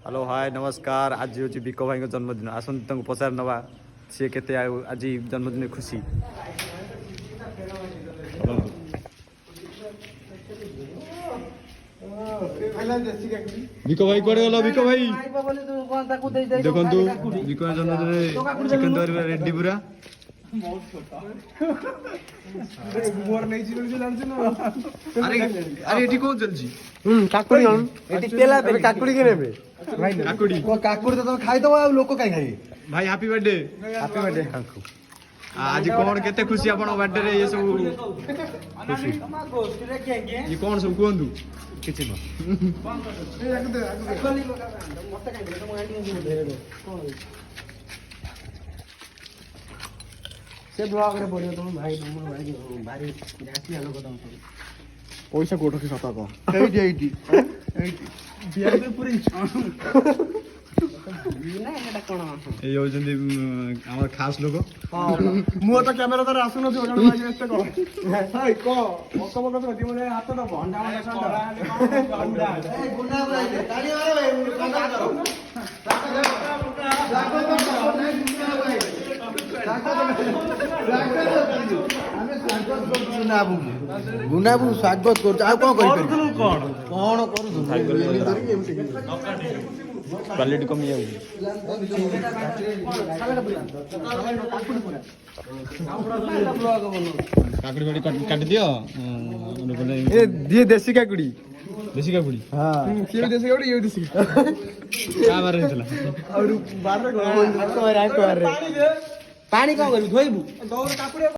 hello hi नमस्कार आज हूँ विक भाई जन्मदिन आसत पचार नवा सी के आज जन्मदिन खुशी विक भाई कड़े गल विक भाई देखु विक जन्मदिन चिकेन तरी रेडी पूरा अरे एटी कौन चलছি काकुड़ी एटी पेला पे काकुड़ी के नेबे भाई काकुड़ी काकुड़ी तो तुम खाई दो आ लोक काई खाई भाई हैप्पी बर्थडे आज कौन केते खुशी आपण बर्थडे रे ये सब खुशी ये कौन सब कोंदु किछि से ब्लॉग रे पड़ियो तुम भाई तुम भाई भारी राशि आलो कदम पैसा कोठ के सता को एटी बियार पे पूरी ना एटा कोन ए होजंदी हमर खास लोग मु तो कैमरा तर आसु न जो जण भाई एते को हाय को मको मको तो मने हाथ तो भंडा मने संडा गुंडा ए गुंडा भाई ताली मारो भाई कंगा करो गुनाबू स्वागत कर क्वालिटी कमी जाऊ काकुड़ी बड़ी काट दियो ए दिए देसी काकुड़ी हां ये देसी काकुड़ी ये देसी का बार रहतला और बार रे पानी को करू धोइबू